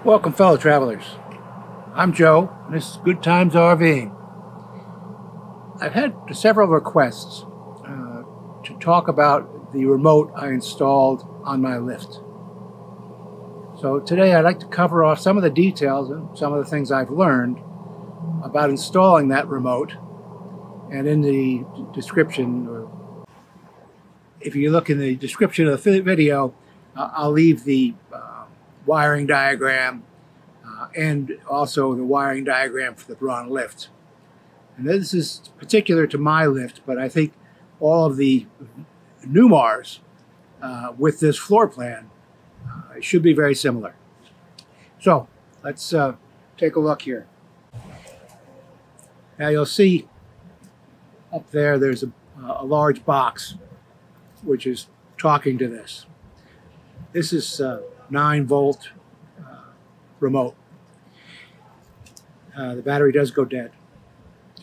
Welcome, fellow travelers. I'm Joe, and this is Good Times RVing. I've had several requests to talk about the remote I installed on my lift. So today I'd like to cover off some of the details and some of the things I've learned about installing that remote. And in the description, or if you look in the description of the video, I'll leave the wiring diagram and also the wiring diagram for the Braun lift. And this is particular to my lift, but I think all of the Newmars with this floor plan should be very similar. So let's take a look here. Now you'll see up there, there's a large box which is talking to this. This is 9-volt remote. The battery does go dead,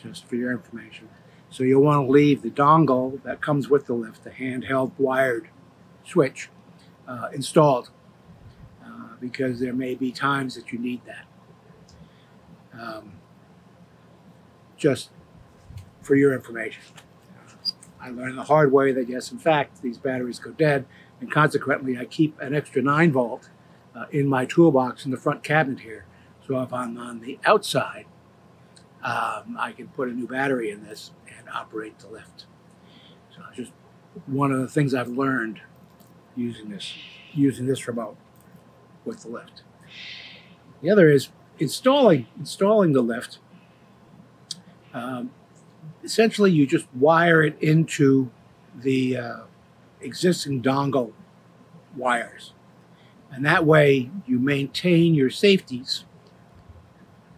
just for your information. So you'll want to leave the dongle that comes with the lift, the handheld wired switch, installed, because there may be times that you need that. Just for your information. I learned the hard way that yes, in fact, these batteries go dead, and consequently I keep an extra 9-volt in my toolbox in the front cabinet here. So if I'm on the outside, I can put a new battery in this and operate the lift. So just one of the things I've learned using this remote with the lift. The other is installing the lift. Essentially, you just wire it into the existing dongle wires. And that way you maintain your safeties.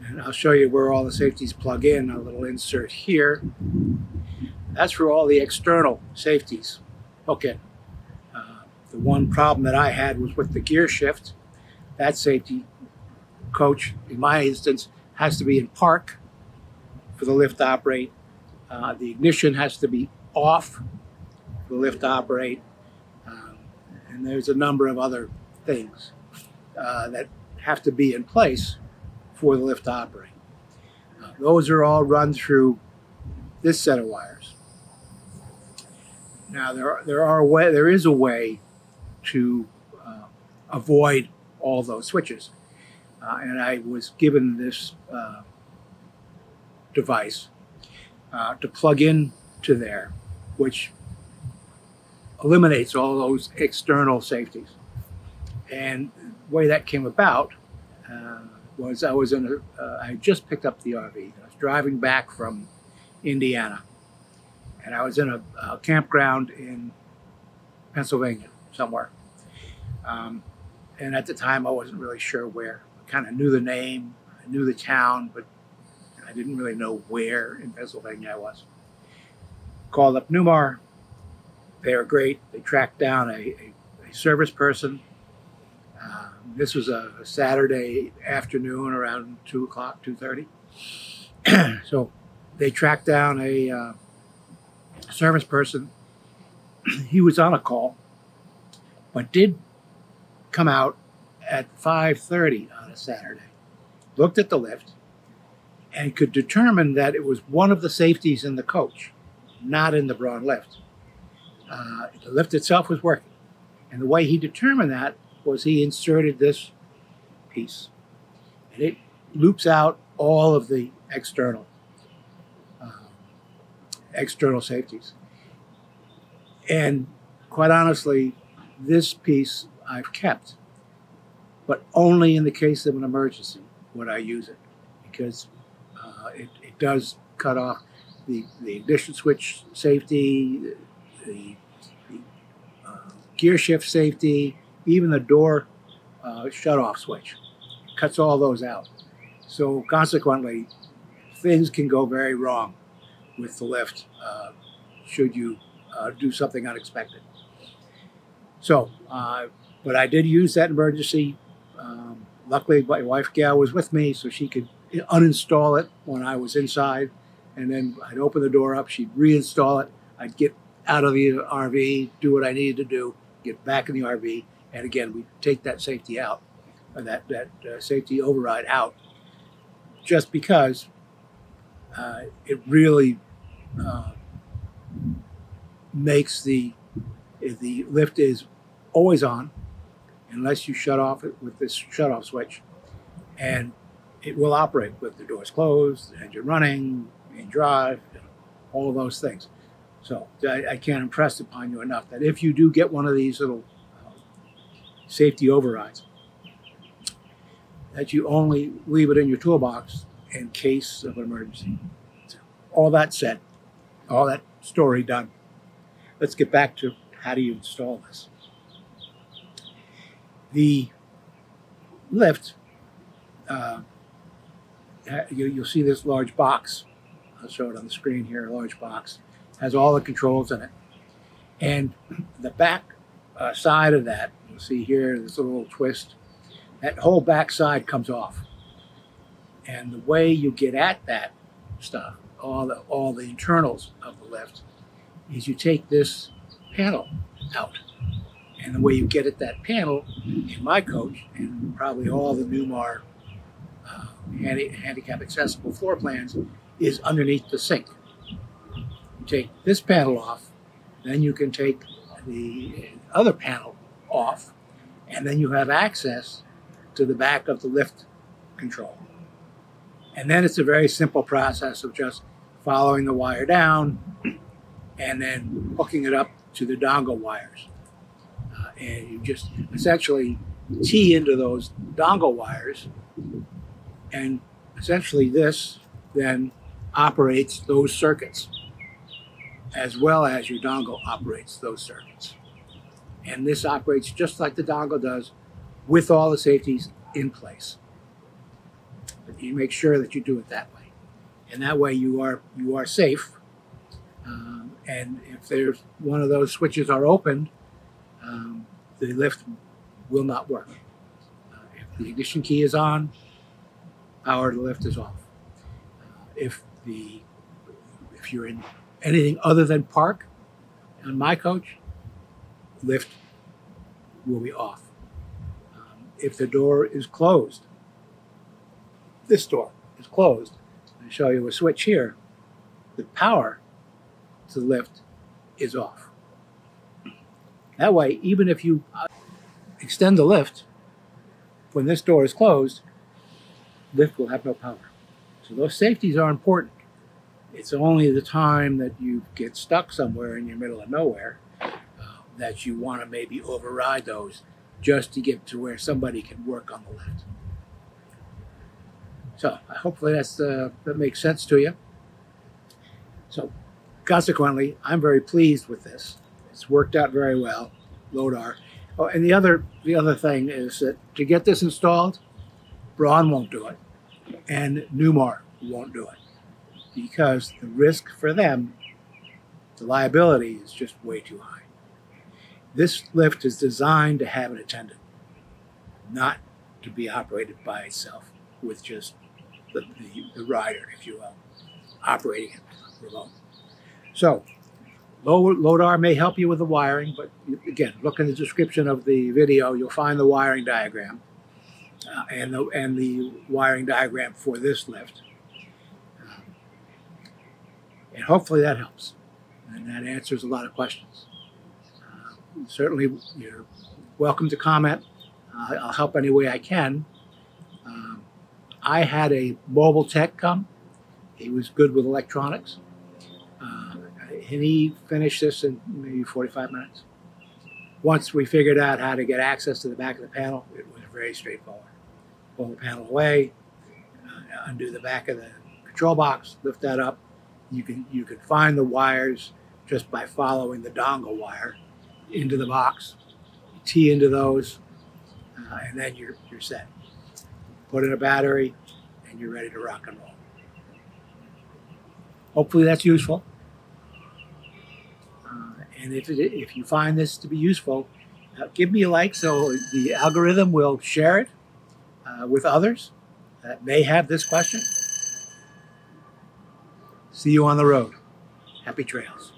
And I'll show you where all the safeties plug in, a little insert here. That's where all the external safeties hook in. The one problem that I had was with the gear shift. That safety coach, in my instance, has to be in park for the lift to operate. The ignition has to be off for the lift to operate. And there's a number of other things that have to be in place for the lift to operate. Those are all run through this set of wires. Now there is a way to avoid all those switches, and I was given this device to plug in to there, which eliminates all those external safeties. And the way that came about was I just picked up the RV. I was driving back from Indiana, and I was in a campground in Pennsylvania somewhere. And at the time, I wasn't really sure where. I kind of knew the name, I knew the town, but I didn't really know where in Pennsylvania I was. Called up Newmar. They were great. They tracked down a service person. This was a Saturday afternoon around 2 o'clock, 2:30. So they tracked down a service person. He was on a call, but did come out at 5:30 on a Saturday, looked at the lift, and could determine that it was one of the safeties in the coach, not in the Braun lift. The lift itself was working. And the way he determined that was he inserted this piece. And it loops out all of the external safeties. And quite honestly, this piece I've kept, but only in the case of an emergency would I use it, because it does cut off the ignition switch safety, the gear shift safety, even the door shut-off switch. It cuts all those out. So consequently, things can go very wrong with the lift should you do something unexpected. So, but I did use that emergency. Luckily, my wife Gail was with me, so she could uninstall it when I was inside, and then I'd open the door up, she'd reinstall it, I'd get out of the RV, do what I needed to do, get back in the RV, and again, we take that safety out safety override out, just because it really makes if the lift is always on, unless you shut off it with this shut-off switch, and it will operate with the doors closed, the engine running, in drive, all of those things. So I can't impress upon you enough that if you do get one of these little safety overrides, that you only leave it in your toolbox in case of an emergency. So, all that said, all that story done, let's get back to how do you install this. The lift, you'll see this large box. I'll show it on the screen here. A large box has all the controls in it, and the back side of that, you'll see here this little twist. That whole back side comes off, and the way you get at that stuff, all the internals of the lift, is you take this panel out. And the way you get at that panel, in my coach, and probably all the Newmar handicap accessible floor plans, is underneath the sink. You take this panel off, then you can take the other panel off, and then you have access to the back of the lift control. And then it's a very simple process of just following the wire down and then hooking it up to the dongle wires. And you just essentially tee into those dongle wires, and essentially this then operates those circuits as well as your dongle operates those circuits. And this operates just like the dongle does, with all the safeties in place. But you make sure that you do it that way. And that way you are safe. And if there's one of those switches are opened, the lift will not work. If the ignition key is on, power to the lift is off. If you're in anything other than park on my coach, lift will be off. If the door is closed, this door is closed, I'll show you a switch here, the power to the lift is off. That way, even if you extend the lift, when this door is closed, lift will have no power. So those safeties are important. It's only the time that you get stuck somewhere in your middle of nowhere that you want to maybe override those just to get to where somebody can work on the lift. So hopefully that makes sense to you. So consequently, I'm very pleased with this. It's worked out very well, Lodar. Oh, and the other thing is that to get this installed, Braun won't do it, and Newmar won't do it, because the risk for them, the liability, is just way too high. This lift is designed to have an attendant, not to be operated by itself with just the rider, if you will, operating it remote. So Lodar may help you with the wiring, but again, look in the description of the video. You'll find the wiring diagram and the wiring diagram for this lift. And hopefully that helps, and that answers a lot of questions. Certainly, you're welcome to comment. I'll help any way I can. I had a mobile tech come. He was good with electronics. And he finished this in maybe 45 minutes. Once we figured out how to get access to the back of the panel, it was very straightforward. Pull the panel away, undo the back of the control box, lift that up. You can find the wires just by following the dongle wire into the box. You tee into those, and then you're set. Put in a battery, and you're ready to rock and roll. Hopefully that's useful. And if you find this to be useful, give me a like so the algorithm will share it with others that may have this question. See you on the road. Happy trails.